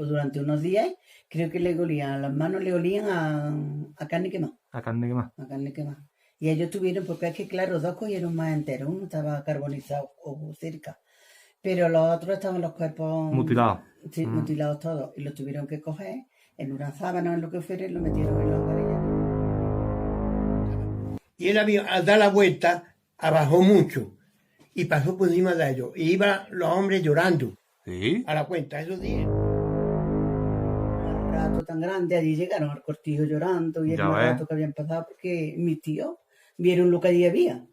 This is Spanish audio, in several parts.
pues durante unos días, creo que le olían, las manos le olían a carne quemada. A carne quemada. A carne quemada. Y ellos tuvieron, porque es que claro, dos cogieron más enteros, uno estaba carbonizado o cerca, pero los otros estaban los cuerpos mutilados. Sí, mutilados todos, y los tuvieron que coger en una sábana o en lo que fuera y lo metieron en los hogares. Y el avión, al dar la vuelta, abajó mucho y pasó por encima de ellos. Y iban los hombres llorando. Sí. A la cuenta, esos días. Un rato tan grande, allí llegaron al cortijo llorando y el Ya mal ves. rato que habían pasado porque mis tíos vieron lo que allí había.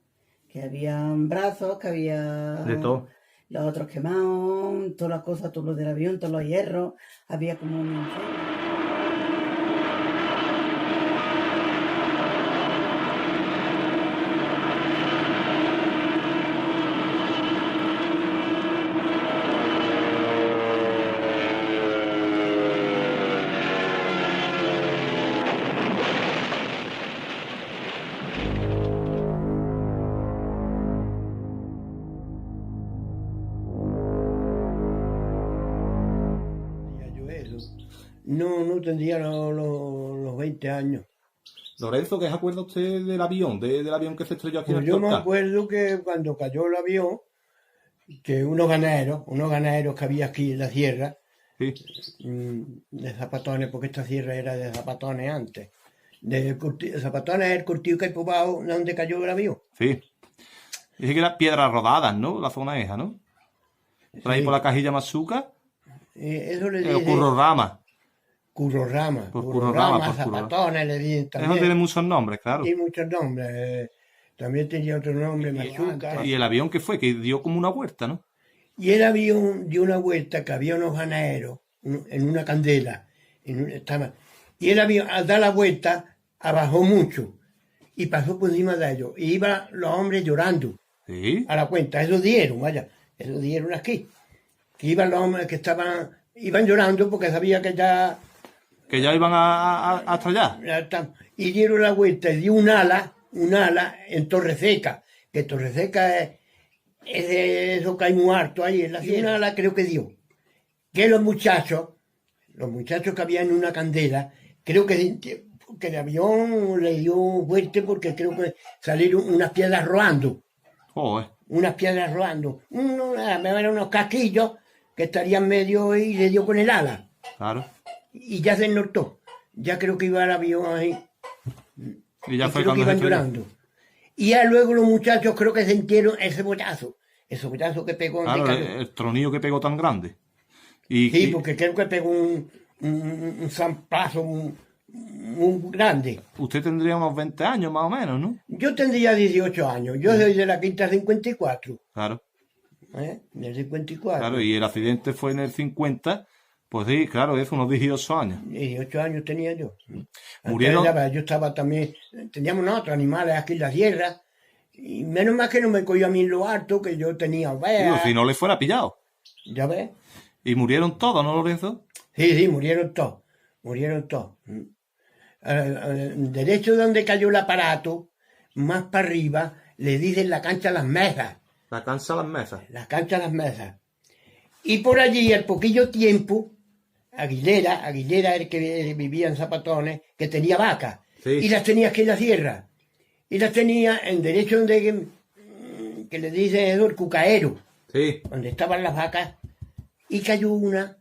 Que habían brazos, que había De todo. los otros quemados, todas las cosas, todos los del avión, todos los hierros, había como un incendio. No tendría los 20 años. Lorenzo, ¿qué se acuerda usted del avión? Del avión que se estrelló aquí en Pues el yo me Torcal? acuerdo que cuando cayó el avión, que unos ganaderos que había aquí en la sierra, Sí. de Zapatones, porque esta sierra era de Zapatones antes. Zapatones es el cortijo que hay poblado donde cayó el avión. Sí. Dice que eran piedras rodadas, ¿no? La zona esa, ¿no? Por ahí Sí. por la Cajilla Mazuca. Eso le O dicen Currorama. Currorama, Por Currorama, por Zapatones le dicen Eso también. tiene muchos nombres, claro. Tiene muchos nombres. También tenía otro nombre, Machuca. ¿Y el avión qué fue? Que dio como una vuelta, ¿no? Y el avión dio una vuelta que había unos ganaderos en una candela. Y el avión, al dar la vuelta, abajó mucho y pasó por encima de ellos. Y iban los hombres llorando Sí. a la cuenta. Eso dieron aquí. Que iban los hombres que iban llorando porque sabía que ya Que ya iban a estrellar. y dieron la vuelta y dio un ala en Torreseca, que Torreseca es de eso que hay muy harto ahí en la sierra. Un ala creo que dio. Que los muchachos que habían en una candela, creo que el avión le dio fuerte porque creo que salieron unas piedras rodando. Joder. Unas piedras rodando. Eran unos casquillos que estarían medio y le dio con el ala. Claro. Y ya se notó. Ya creo que iba el avión ahí. Y ya Y fue creo que cuando se iban estrelló. llorando. Y ya luego los muchachos creo que sintieron ese bollazo que pegó en Claro, cayó. el tronillo que pegó tan grande. Y, Sí, y- porque creo que pegó un zamplazo muy grande. usted tendría unos 20 años más o menos, ¿no? Yo tendría 18 años. Yo soy de la quinta 54. Claro, Del 54. claro. Y el accidente fue en el 50. Pues sí, claro, es unos 18 años. 18 años tenía yo. Murieron- Antes yo estaba también, teníamos otros animales aquí en la sierra, y menos mal que no me cogió a mí en lo alto, que yo tenía Digo, ovejas. si no le fuera pillado. ¿Ya ves? Y murieron todos, ¿no, Lorenzo? Sí, murieron todos. Derecho donde cayó el aparato, más para arriba, le dicen la cancha Las Mesas. La cansa las mesas. La cancha Las Mesas. Y por allí, al poquillo tiempo, Aguilera el que vivía en Zapatones, que tenía vacas. Sí. Y las tenía aquí en la sierra. Y las tenía en derecho donde, que le dice el cucaero, Sí. donde estaban las vacas. Y cayó una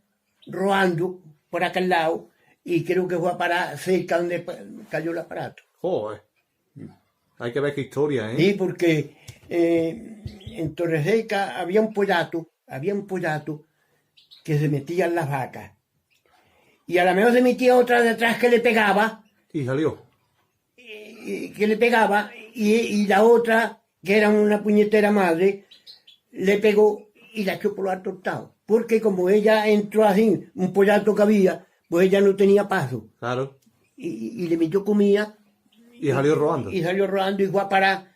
rodando por aquel lado, y creo que fue a parar cerca donde cayó el aparato. Joder. Hay que ver qué historia, ¿eh? Sí, porque en Torreseca había un pollato que se metía en las vacas. Y a lo mejor se metía otra detrás que le pegaba, Y salió. y la otra, que era una puñetera madre, le pegó y la echó por lo alto. Porque como ella entró así, un pollato que había, pues ella no tenía paso. Claro. Y le metió comida Y salió robando. y salió rodando y fue a parar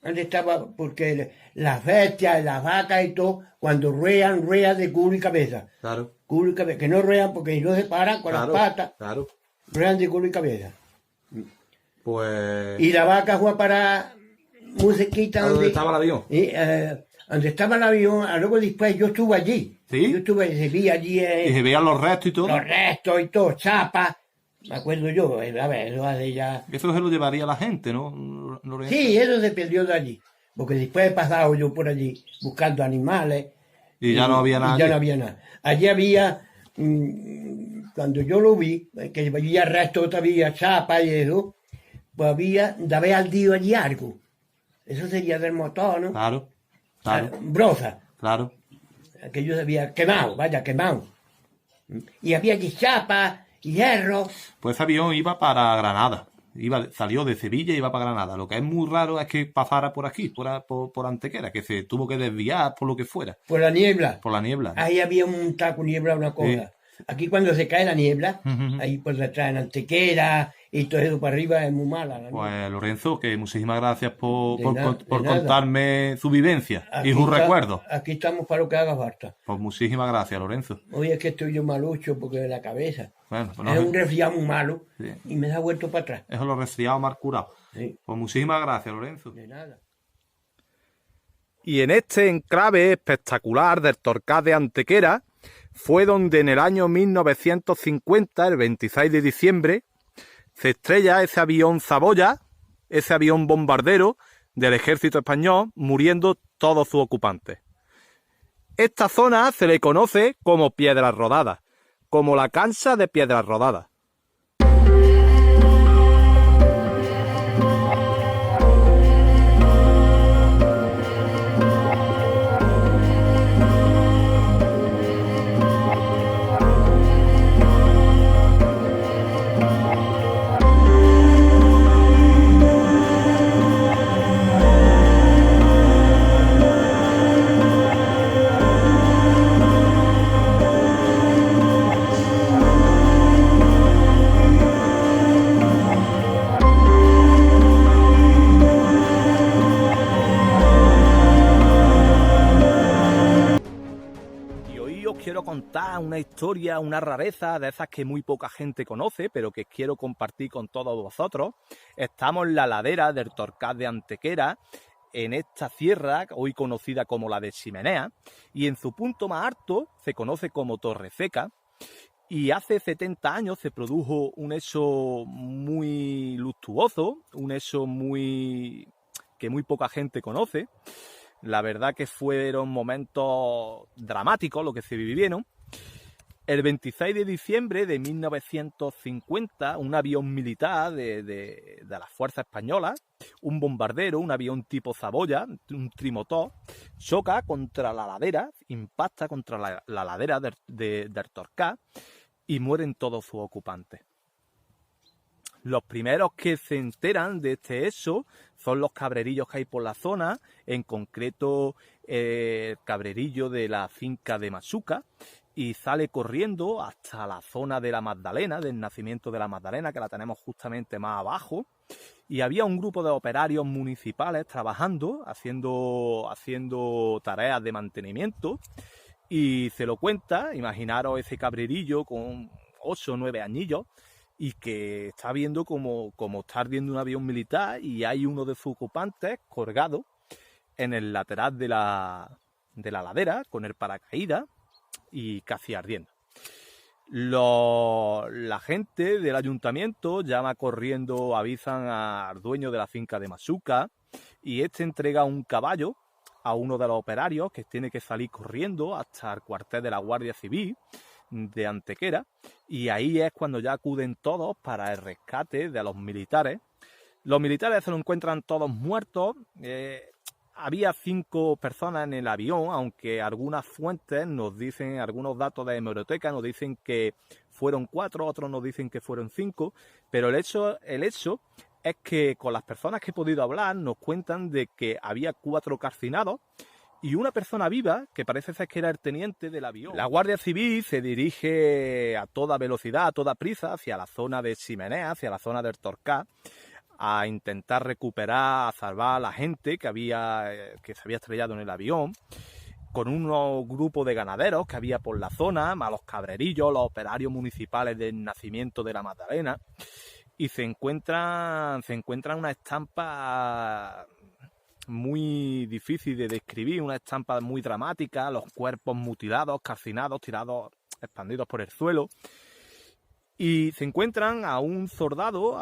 donde estaba, porque las bestias, las vacas y todo, cuando ruedan de culo y cabeza. Claro. Culo y cabeza, que no ruedan porque no se paran con Claro. las patas, Claro. ruedan de culo y cabeza. Pues. Y la vaca fue a parar muy cerquita ¿A dónde estaba el avión? donde estaba el avión, luego después yo estuve allí. ¿Sí? Yo estuve, se vi allí Y se veían los restos y todo. los restos y todo, chapas. Me acuerdo yo, a ver, eso hace ya... Eso se lo llevaría la gente, ¿no, Lorenzo? Sí, eso se perdió de allí. Porque después he pasado yo por allí buscando animales. Y ya no había nada. Y ya allí. no había nada. Allí había, cuando yo lo vi, que había restos todavía, chapas y eso, pues había de haber ardido allí algo. Eso sería del motor, ¿no? Claro, claro, Broza. claro. Aquello se había quemado, vaya, quemado. Y había allí chapas, hierro. Pues ese avión iba para Granada. Salió de Sevilla y iba para Granada. Lo que es muy raro es que pasara por aquí, por Antequera, que se tuvo que desviar por lo que fuera, Por la niebla. por la niebla. Ahí había un taco niebla, una cosa. Aquí cuando se cae la niebla, ahí por detrás en Antequera y todo eso para arriba es muy mala. La niebla. Pues Lorenzo, que muchísimas gracias por De nada. contarme su vivencia y sus está- recuerdos. Aquí estamos para lo que haga falta. Pues muchísimas gracias, Lorenzo. Hoy es que estoy yo malucho porque de la cabeza. Bueno, pues Es un resfriado muy malo Sí. y me da vuelto para atrás. Eso lo resfriado mal curado. Sí, Pues muchísimas gracias, Lorenzo. de nada. Y en este enclave espectacular del Torcal de Antequera fue donde en el año 1950, el 26 de diciembre, se estrella ese avión Saboya, ese avión bombardero del ejército español, muriendo todos sus ocupantes. Esta zona se le conoce como Piedras Rodadas, como la cancha de Piedras Rodadas. Y hoy os quiero contar una historia, una rareza de esas que muy poca gente conoce, pero que quiero compartir con todos vosotros. Estamos en la ladera del Torcal de Antequera, en esta sierra, hoy conocida como la de Chimenea, y en su punto más alto se conoce como Torre Seca. Y hace 70 años se produjo un hecho muy luctuoso, un hecho que muy poca gente conoce. La verdad que fueron momentos dramáticos los que se vivieron. El 26 de diciembre de 1950, un avión militar de las fuerzas españolas, un bombardero, un avión tipo Saboya, un trimotor, choca contra la ladera, impacta contra la ladera del Torcal y mueren todos sus ocupantes. Los primeros que se enteran de este hecho son los cabrerillos que hay por la zona, en concreto el cabrerillo de la finca de Machuca, y sale corriendo hasta la zona de la Magdalena, del nacimiento de la Magdalena, que la tenemos justamente más abajo, y había un grupo de operarios municipales trabajando, haciendo tareas de mantenimiento, y se lo cuenta, imaginaros ese cabrerillo con 8 o 9 añillos, y que está viendo como está ardiendo un avión militar y hay uno de sus ocupantes colgado en el lateral de la ladera con el paracaídas y casi ardiendo. La gente del ayuntamiento llama corriendo, avisan al dueño de la finca de Machuca y este entrega un caballo a uno de los operarios que tiene que salir corriendo hasta el cuartel de la Guardia Civil de Antequera, y ahí es cuando ya acuden todos para el rescate de los militares. Los militares se lo encuentran todos muertos. Había 5 personas en el avión, aunque algunas fuentes nos dicen, algunos datos de hemeroteca nos dicen que fueron 4, otros nos dicen que fueron 5, pero el hecho es que con las personas que he podido hablar nos cuentan de que había 4 calcinados y una persona viva, que parece ser que era el teniente del avión. La Guardia Civil se dirige a toda velocidad, a toda prisa, hacia la zona de Chimenea, hacia la zona del Torcal, a intentar recuperar, a salvar a la gente que se había estrellado en el avión, con unos grupos de ganaderos que había por la zona, más los cabrerillos, los operarios municipales del nacimiento de la Magdalena, y se encuentran una estampa muy difícil de describir, una estampa muy dramática, los cuerpos mutilados, calcinados, tirados, expandidos por el suelo. Y se encuentran a un soldado,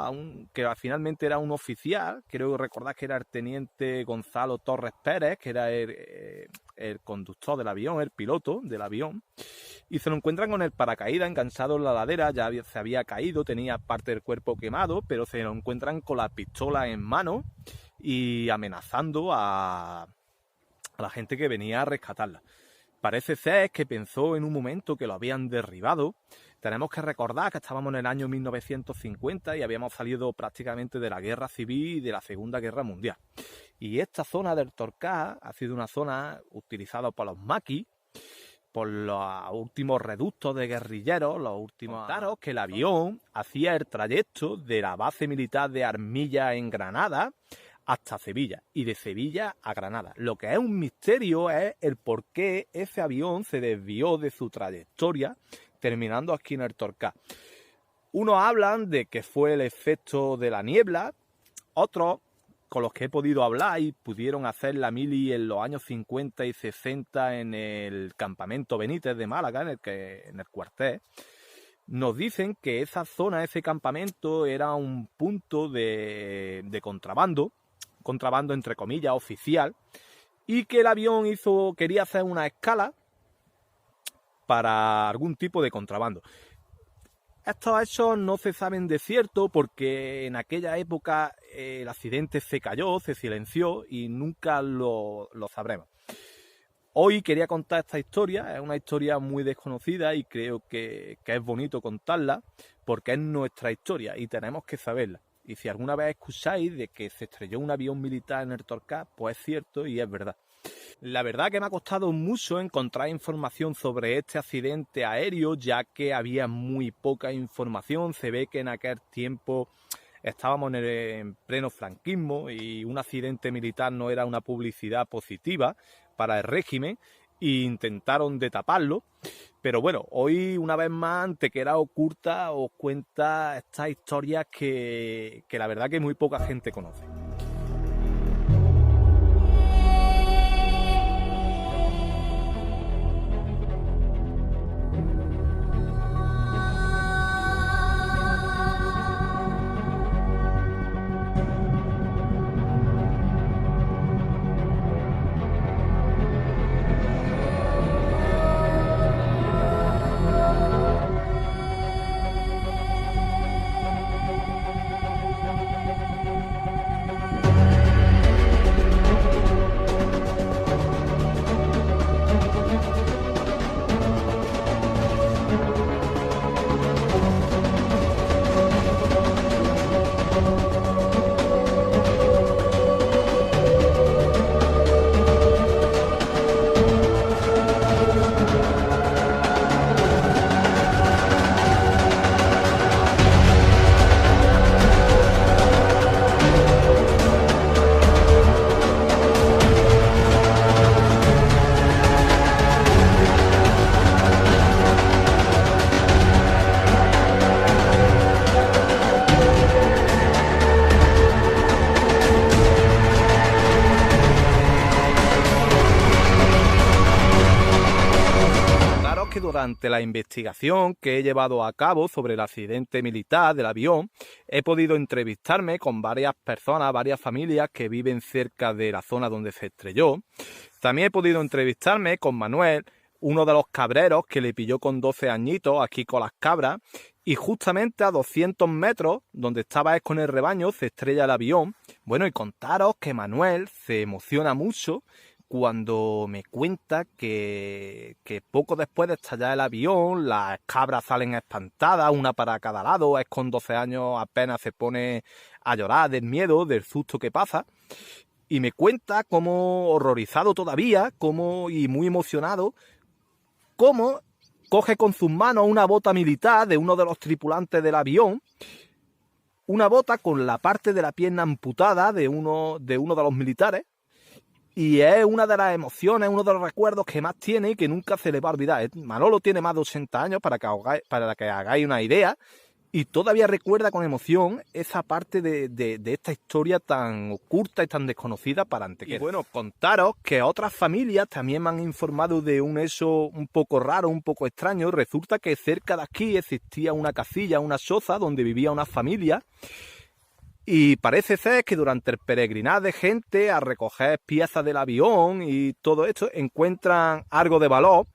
que finalmente era un oficial, creo recordar que era el teniente Gonzalo Torres Pérez, que era el conductor del avión, el piloto del avión, y se lo encuentran con el paracaídas enganchado en la ladera. Ya se había caído, tenía parte del cuerpo quemado, pero se lo encuentran con la pistola en mano y amenazando a la gente que venía a rescatarla. Parece ser que pensó en un momento que lo habían derribado. Tenemos que recordar que estábamos en el año 1950 y habíamos salido prácticamente de la Guerra Civil y de la Segunda Guerra Mundial. Y esta zona del Torcal ha sido una zona utilizada por los maquis, por los últimos reductos de guerrilleros, los últimos... Contaros que el avión hacía el trayecto de la base militar de Armilla en Granada hasta Sevilla, y de Sevilla a Granada. Lo que es un misterio es el por qué ese avión se desvió de su trayectoria, terminando aquí en el Torcal. Unos hablan de que fue el efecto de la niebla, otros, con los que he podido hablar y pudieron hacer la mili en los años 50 y 60 en el campamento Benítez de Málaga, en el cuartel, nos dicen que esa zona, ese campamento, era un punto de contrabando entre comillas, oficial, y que el avión quería hacer una escala para algún tipo de contrabando. Estos hechos no se saben de cierto porque en aquella época el accidente se cayó, se silenció y nunca lo sabremos. Hoy quería contar esta historia, es una historia muy desconocida y creo que es bonito contarla porque es nuestra historia y tenemos que saberla. Y si alguna vez escucháis de que se estrelló un avión militar en el Torcal, pues es cierto y es verdad. La verdad que me ha costado mucho encontrar información sobre este accidente aéreo, ya que había muy poca información. Se ve que en aquel tiempo estábamos en pleno franquismo y un accidente militar no era una publicidad positiva para el régimen e intentaron de taparlo. Pero bueno, hoy una vez más Antequera Oculta os cuenta estas historias que la verdad que muy poca gente conoce. Durante la investigación que he llevado a cabo sobre el accidente militar del avión, he podido entrevistarme con varias personas, varias familias que viven cerca de la zona donde se estrelló. También he podido entrevistarme con Manuel, uno de los cabreros que le pilló con 12 añitos aquí con las cabras, y justamente a 200 metros, donde estaba él con el rebaño, se estrella el avión. Bueno, y contaros que Manuel se emociona mucho cuando me cuenta que poco después de estallar el avión, las cabras salen espantadas, una para cada lado. Es con 12 años, apenas se pone a llorar del miedo, del susto que pasa. Y me cuenta cómo, horrorizado todavía, y muy emocionado, cómo coge con sus manos una bota militar de uno de los tripulantes del avión, una bota con la parte de la pierna amputada de uno de los militares. Y es una de las emociones, uno de los recuerdos que más tiene y que nunca se le va a olvidar. Manolo tiene más de 80 años, para que hagáis una idea. y todavía recuerda con emoción esa parte de esta historia tan oculta y tan desconocida para Antequera. Y bueno, contaros que otras familias también me han informado de un hecho un poco raro, un poco extraño. Resulta que cerca de aquí existía una casilla, una choza, donde vivía una familia. Y parece ser que durante el peregrinar de gente a recoger piezas del avión y todo esto encuentran algo de valor.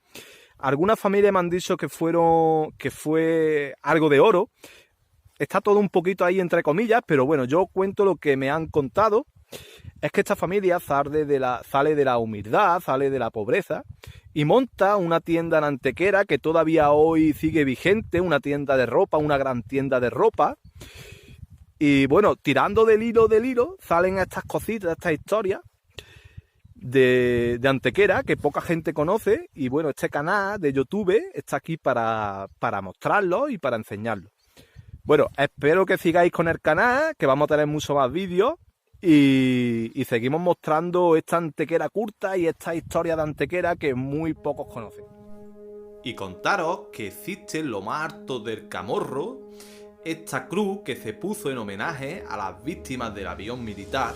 Algunas familias me han dicho que fue algo de oro. Está todo un poquito ahí entre comillas, pero bueno, yo cuento lo que me han contado. Es que esta familia sale de la humildad, sale de la pobreza y monta una tienda en Antequera que todavía hoy sigue vigente, una tienda de ropa, una gran tienda de ropa. Y bueno, tirando del hilo, salen estas cositas, estas historias de Antequera que poca gente conoce. Y bueno, este canal de YouTube está aquí para mostrarlo y para enseñarlo. Bueno, espero que sigáis con el canal, que vamos a tener muchos más vídeos y seguimos mostrando esta Antequera curta y esta historia de Antequera que muy pocos conocen. Y contaros que existe en lo más alto del Camorro esta cruz que se puso en homenaje a las víctimas del avión militar.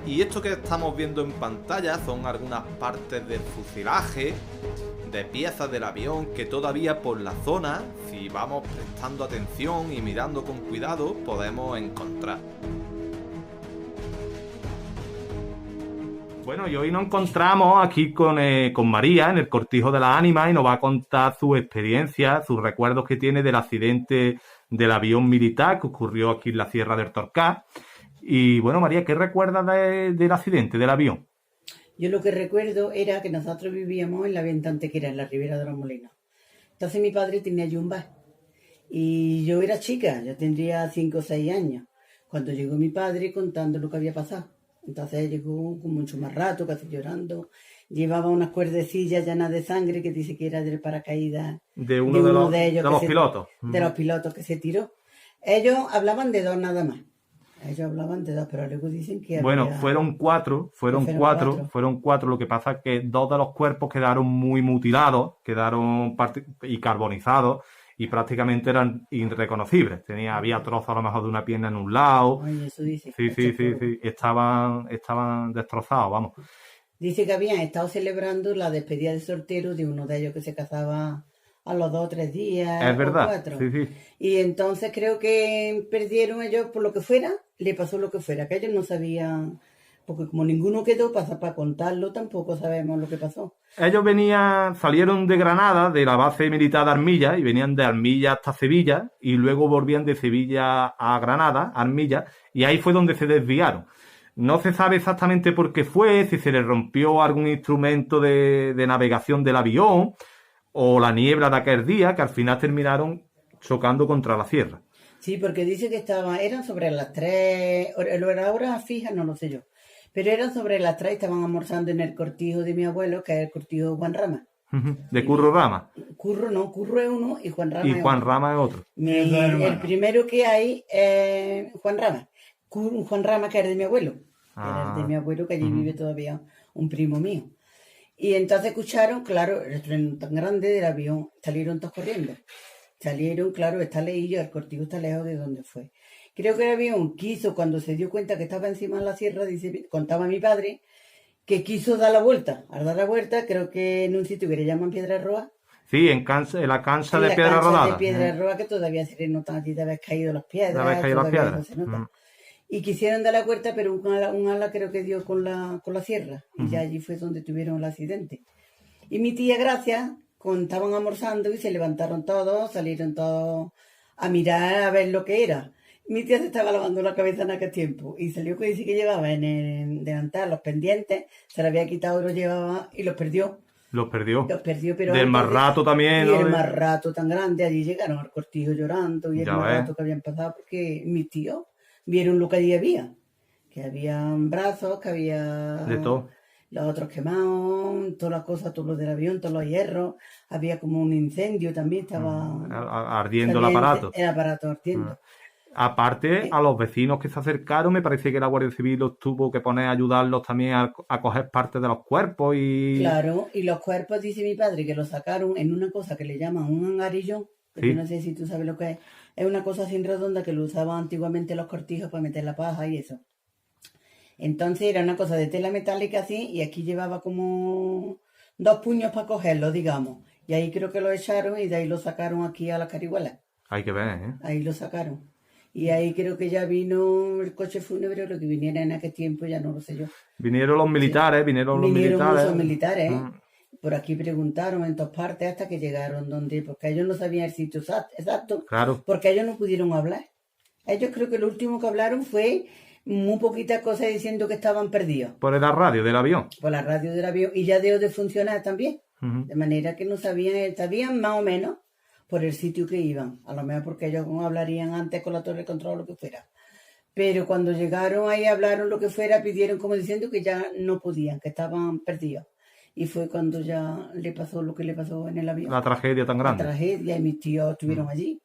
Y esto que estamos viendo en pantalla son algunas partes del fuselaje, de piezas del avión que todavía por la zona, si vamos prestando atención y mirando con cuidado, podemos encontrar. Bueno, y hoy nos encontramos aquí con María en el Cortijo de las Ánimas y nos va a contar su experiencia, sus recuerdos que tiene del accidente del avión militar que ocurrió aquí en la Sierra del Torcal. Y bueno, María, ¿qué recuerdas del accidente del avión? Yo lo que recuerdo era que nosotros vivíamos en la venta Antequera, en la Ribera de los Molinos. Entonces mi padre tenía allí un bar. Y yo era chica, yo tendría 5 o 6 años, cuando llegó mi padre contando lo que había pasado. Entonces llegó con mucho más rato, casi llorando. Llevaba unas cuerdecillas llenas de sangre que dice que era del paracaídas de uno de ellos, de los pilotos. De los pilotos que se tiró. Ellos hablaban de 2 nada más. Ellos hablaban de 2, pero luego dicen que bueno, fueron cuatro. Lo que pasa es que 2 de los cuerpos quedaron muy mutilados, quedaron y carbonizados y prácticamente eran irreconocibles. Había trozos a lo mejor de una pierna en un lado. Ay, eso dice. Sí. Estaban destrozados, vamos. Dice que habían estado celebrando la despedida de soltero de uno de ellos que se casaba a los 2 o 3 días. Es verdad. O 4. Sí. Y entonces creo que perdieron ellos por lo que fuera, le pasó lo que fuera, que ellos no sabían, porque como ninguno quedó para contarlo, tampoco sabemos lo que pasó. Ellos salieron de Granada, de la base militar de Armilla, y venían de Armilla hasta Sevilla, y luego volvían de Sevilla a Granada, Armilla, y ahí fue donde se desviaron. No se sabe exactamente por qué fue, si se le rompió algún instrumento de navegación del avión o la niebla de aquel día, que al final terminaron chocando contra la sierra. Sí, porque dice que eran sobre las 3, la hora fija no lo sé yo, pero eran sobre las 3 y estaban almorzando en el cortijo de mi abuelo, que es el cortijo Juan Rama. De Curro Rama. Curro es uno y Juan Rama es otro. Y Juan Rama es otro. El primero que hay es Juan Rama. Juan Rama, que era de mi abuelo. Era de mi abuelo, que allí vive todavía un primo mío. Y entonces escucharon, claro, el tren tan grande del avión, salieron todos corriendo. Salieron, claro, está leído, el cortijo está lejos de donde fue. Creo que el avión quiso, cuando se dio cuenta que estaba encima de la sierra, contaba mi padre, que quiso dar la vuelta. Al dar la vuelta, creo que en un sitio que le llaman Piedra Roja. Sí, en la cancha de Piedra Rodada. De Piedra Roja, que todavía se le notan allí de haber caído las piedras. De haber caído las piedras. No se nota. Y quisieron dar la vuelta, pero un ala creo que dio con la sierra. Y ya allí fue donde tuvieron el accidente. Y mi tía Gracia, estaban almorzando y se levantaron todos, salieron todos a mirar a ver lo que era. Mi tía se estaba lavando la cabeza en aquel tiempo y salió que dice que llevaba en el delantal los pendientes, se le había quitado, los llevaba y los perdió. Los perdió, pero del más rato también. Y el más rato tan grande, allí llegaron al cortijo llorando y el más rato que habían pasado porque mis tíos vieron lo que allí había. Que habían brazos, que había... De todo. Los otros quemados, todas las cosas, todos los del avión, todos los hierros. Había como un incendio también, estaba... Ardiendo el aparato. El aparato ardiendo. Aparte, a los vecinos que se acercaron, me parece que la Guardia Civil los tuvo que poner a ayudarlos también a coger parte de los cuerpos y... Claro, y los cuerpos, dice mi padre, que los sacaron en una cosa que le llaman un hangarillón, Yo Sí. no sé si tú sabes lo que es. Es una cosa así redonda que lo usaban antiguamente los cortijos para meter la paja y eso. Entonces era una cosa de tela metálica así y aquí llevaba como 2 puños para cogerlo, digamos. Y ahí creo que lo echaron y de ahí lo sacaron aquí a la Carihuela. Hay que ver, ¿eh? Ahí lo sacaron. Y ahí creo que ya vino el coche fúnebre, lo que viniera en aquel tiempo, ya no lo sé yo. Vinieron los militares, vinieron los Vinieron militares. muchos militares, ¿eh? Mm, Por aquí preguntaron en todas partes hasta que llegaron donde, porque ellos no sabían el sitio exacto, claro. porque ellos no pudieron hablar. Ellos creo que lo último que hablaron fue muy poquitas cosas diciendo que estaban perdidos Por la radio del avión. por la radio del avión y ya dejó de funcionar también. Ujú. De manera que no sabían más o menos por el sitio que iban. A lo mejor porque ellos no hablarían antes con la torre de control o lo que fuera. Pero cuando llegaron ahí, hablaron lo que fuera, pidieron como diciendo que ya no podían, que estaban perdidos. Y fue cuando ya le pasó lo que le pasó en el avión. La tragedia tan La grande. tragedia, y mis tíos estuvieron allí.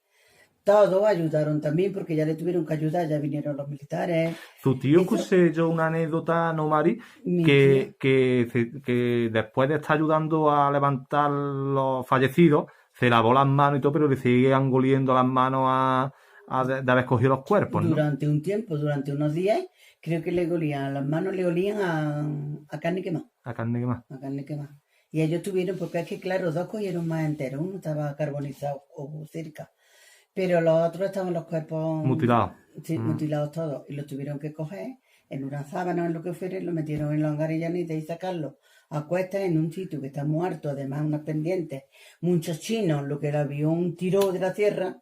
Todos ayudaron también porque ya le tuvieron que ayudar, ya vinieron los militares. Tu tío, Eso- escuché yo una anécdota, ¿no, Mari? Mi Que después de estar ayudando a levantar los fallecidos, se lavó las manos y todo, pero le seguían oliendo las manos de haber cogido los cuerpos, ¿no? Durante un tiempo, durante unos días, creo que le olían, las manos le olían a carne quemada, La carne que más. a carne quemada. Y ellos tuvieron, porque es que claro, dos cogieron más enteros, uno estaba carbonizado o cerca, pero los otros estaban los cuerpos Mutilados. sí, mutilados todos, y los tuvieron que coger en una sábana o en lo que fuera, y lo metieron en los hangares y de ahí sacarlo a cuestas en un sitio que está muerto, además unas pendientes, muchos chinos, lo que el avión tiró de la tierra,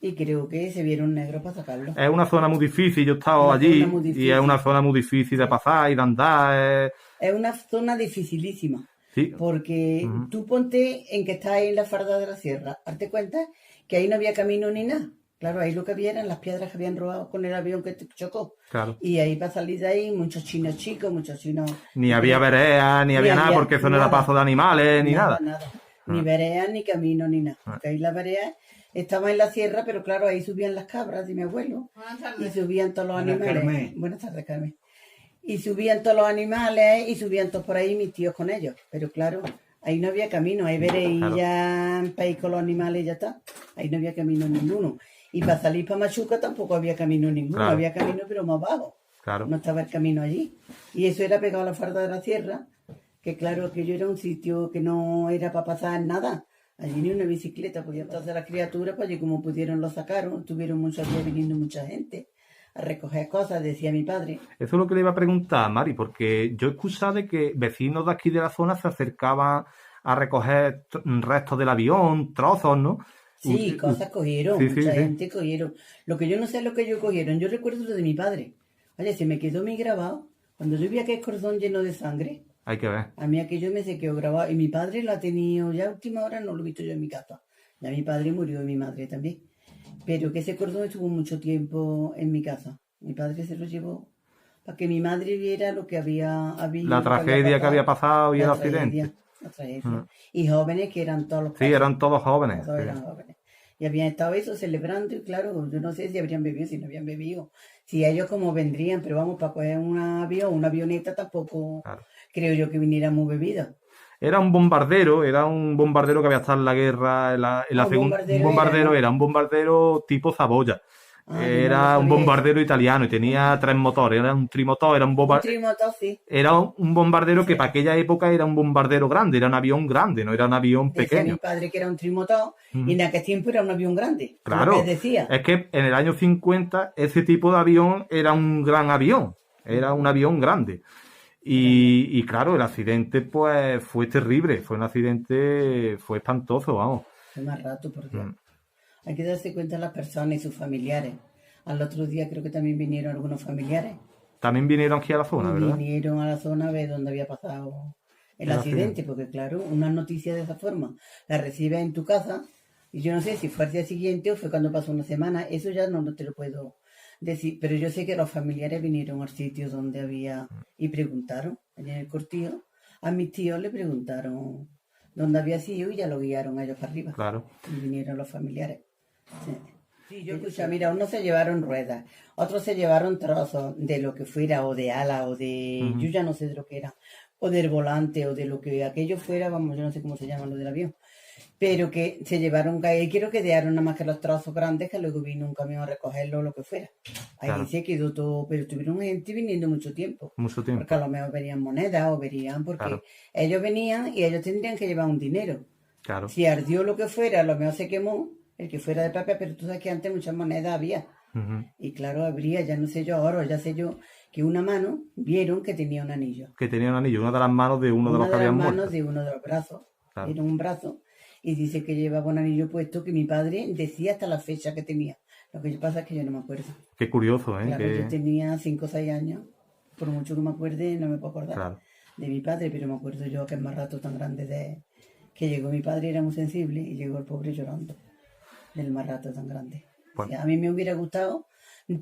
y creo que se vieron negros para sacarlo. Es una zona muy difícil, yo he estado Una allí zona muy y difícil. es una zona muy difícil de pasar y de andar. Es una zona dificilísima. Sí, Porque Ujú. tú ponte en que estás ahí en la farda de la sierra, darte cuenta que ahí no había camino ni nada. Claro, ahí lo que había eran las piedras que habían robado con el avión que te chocó. claro. Y ahí para salir de ahí, muchos chinos chicos, muchos chinos... Ni había veredas, ni había nada, había porque eso no era nada. paso de animales, ni nada. Ni Ah. veredas, ni camino, ni nada. Ah. Porque ahí la verea estaba en la sierra, pero claro, ahí subían las cabras de mi abuelo. Buenas Y tardes. subían todos los Buenas, animales. Carmen. Buenas tardes, Carmen. Y subían todos los animales y subían todos por ahí mis tíos con ellos. Pero claro, ahí no había camino. Ahí veréis Claro. ya para ir con los animales y ya está. Ahí no había camino ninguno. Y para salir para Machuca tampoco había camino ninguno. Claro. Había camino pero más bajo. Claro. No estaba el camino allí. Y eso era pegado a la farda de la sierra. Que claro, aquello era un sitio que no era para pasar nada. Allí ni una bicicleta podía pasar las criaturas, pues allí como pudieron lo sacaron. Tuvieron muchos días viniendo mucha gente a recoger cosas, decía mi padre. Eso es lo que le iba a preguntar, Mari, porque yo he escuchado de que vecinos de aquí de la zona se acercaban a recoger restos del avión, trozos, ¿no? Sí, cosas cogieron, Sí, sí, mucha sí. gente cogieron. Lo que yo no sé es lo que ellos cogieron. Yo recuerdo lo de mi padre. Oye, se me quedó mi grabado. Cuando yo vi aquel cordón lleno de sangre, Hay que ver. a mí aquello me se quedó grabado. Y mi padre lo ha tenido, ya a última hora no lo he visto yo en mi casa. Ya mi padre murió y mi madre también. Pero que ese cordón estuvo mucho tiempo en mi casa. Mi padre se lo llevó para que mi madre viera lo que había habido. La tragedia que había pasado y La el tragedia, accidente. la tragedia. Mm. Y jóvenes que eran todos los Sí, eran todos jóvenes. todos sí. eran jóvenes. Y habían estado eso celebrando y claro, yo no sé si habrían bebido, si no habían bebido. Si ellos como vendrían, pero vamos, para coger un avión, una avioneta tampoco Claro. creo yo que viniéramos muy bebidos. Era un bombardero que había estado en la guerra, en la Ah, un segunda. bombardero Un bombardero era, ¿no? era un bombardero tipo Saboya. Ah, yo no Era lo un sabía. bombardero italiano y tenía 3 motores. Era un trimotor, era un Un bombardero. trimotor, sí. Era un bombardero que Sí. para aquella época era un bombardero grande, era un avión grande, no era un avión Decía pequeño. mi padre que era un trimotor Ujú. y en aquel tiempo era un avión grande. Claro, Lo que él decía. es que en el año 50 ese tipo de avión era un gran avión, era un avión grande. Y claro, el accidente pues fue terrible, fue un accidente, fue espantoso, vamos. Fue más rato, por Dios. Mm. Hay que darse cuenta de las personas y sus familiares. Al otro día creo que también vinieron algunos familiares. También vinieron aquí a la zona, ¿verdad? Vinieron a la zona a ver dónde había pasado el El accidente, porque claro, una noticia de esa forma la recibes en tu casa y yo no sé si fue al día siguiente o fue cuando pasó una semana, eso ya no te lo puedo decir, pero yo sé que los familiares vinieron al sitio donde había y preguntaron, allá en el cortijo, a mis tíos le preguntaron dónde había sido y ya lo guiaron a ellos para arriba. Claro. Y vinieron los familiares. Sí. Sí, yo escuché, mira, unos se llevaron ruedas, otros se llevaron trozos de lo que fuera, o de ala, o de, Ujú. yo ya no sé de lo que era, o del volante, o de lo que aquello fuera, vamos, yo no sé cómo se llama lo del avión. pero que se llevaron, ahí quiero que quedaron nada más que los trozos grandes, que luego vino un camión a recogerlo o lo que fuera. Ahí Claro. se quedó todo, pero tuvieron gente viniendo mucho tiempo. Mucho tiempo. Porque a lo mejor venían monedas o venían, porque Claro. ellos venían y ellos tendrían que llevar un dinero. Claro. Si ardió lo que fuera, a lo mejor se quemó, el que fuera de papel, pero tú sabes que antes muchas monedas había. Ujú. Y claro, habría, ya no sé yo ahora, ya sé yo, que una mano vieron que tenía un anillo. Que tenía un anillo, una de las manos de uno de los que Una de habían las manos muerto. de uno de los brazos. Claro. Era un brazo. Y dice que llevaba un anillo puesto que mi padre decía hasta la fecha que tenía. Lo que pasa es que yo no me acuerdo. Qué curioso, ¿eh? Claro, Que- yo tenía 5 o 6 años. Por mucho que me acuerde, no me puedo acordar Claro. de mi padre, pero me acuerdo yo que es más rato tan grande de que llegó mi padre, era muy sensible y llegó el pobre llorando del más rato tan grande. Pues- O sea, a mí me hubiera gustado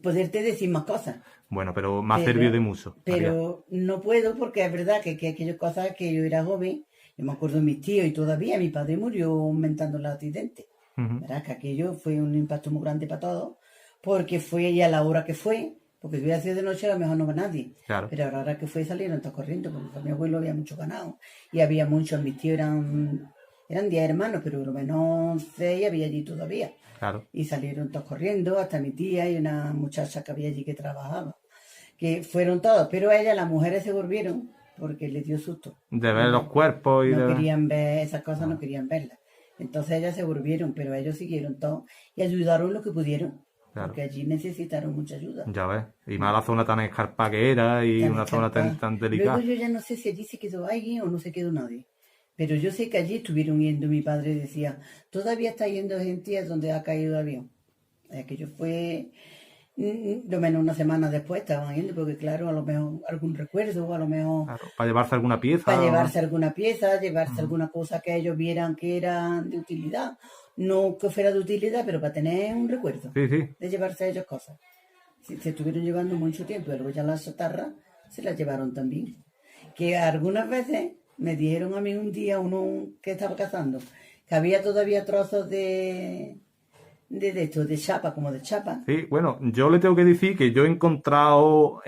poderte decir más cosas, Bueno, pero me ha Pero- servido de mucho. María. pero no puedo porque es verdad que aquellas cosas que yo era joven, yo me acuerdo de mis tíos y todavía mi padre murió aumentando el accidente. Ujú. ¿Verdad? Que aquello fue un impacto muy grande para todos, porque fue ya la hora que fue, porque si hubiera sido de noche a lo mejor no va nadie. Claro. Pero a la hora que fue salieron todos corriendo, porque con mi abuelo había mucho ganado. Y había muchos, mis tíos eran 10 hermanos, pero por lo menos 6 había allí todavía. Claro. Y salieron todos corriendo, hasta mi tía y una muchacha que había allí que trabajaba. Que fueron todos, pero ellas, las mujeres se volvieron, porque les dio susto. De ver los cuerpos y No de... querían ver esas cosas, no querían verlas. Entonces ellas se volvieron, pero ellos siguieron todo y ayudaron lo que pudieron. Claro. Porque allí necesitaron mucha ayuda. Ya ves. Y más la zona tan escarpada que era y Tan una zona tan, escarpada. tan delicada. Luego yo ya no sé si allí se quedó alguien o no se quedó nadie. Pero yo sé que allí estuvieron yendo, mi padre decía, todavía está yendo gente a donde ha caído el avión. Aquello fue, lo menos una semana después estaban yendo, porque claro, a lo mejor algún recuerdo, o a lo mejor Claro, para llevarse alguna pieza. para llevarse alguna pieza, llevarse alguna cosa que ellos vieran que era de utilidad. No que fuera de utilidad, pero para tener un recuerdo Sí, sí. de llevarse a ellos cosas. Se estuvieron llevando mucho tiempo, y luego ya las chatarras se las llevaron también. Que algunas veces me dijeron a mí un día, uno que estaba cazando, que había todavía trozos de esto, de chapa, como de chapa. Sí, bueno, yo le tengo que decir que yo he encontrado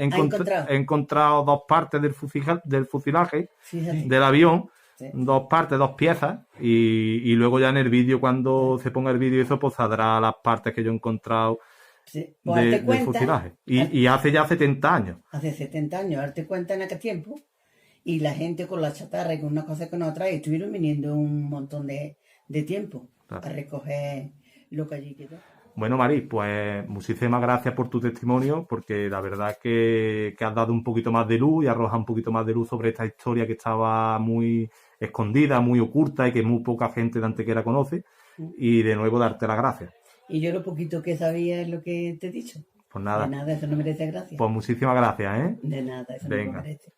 dos partes del fusilaje Fíjate. del avión, Sí. dos partes, dos piezas, y luego ya en el vídeo, cuando se ponga el vídeo, eso pues saldrá las partes que yo he encontrado Sí. Pues darte del cuenta, fusilaje. Y hace ya 70 años. hace 70 años, darte cuenta en aquel tiempo, y la gente con la chatarra y con una cosa con otra, y estuvieron viniendo un montón de tiempo Claro. a recoger lo que allí quedó. Bueno, Mari, pues muchísimas gracias por tu testimonio, porque la verdad que has dado un poquito más de luz y arroja un poquito más de luz sobre esta historia que estaba muy escondida, muy oculta y que muy poca gente de Antequera conoce. Y de nuevo darte las gracias. Y yo lo poquito que sabía es lo que te he dicho. Pues nada, De nada, eso no merece gracias. pues muchísimas gracias, ¿eh? De nada, eso no Venga. me merece.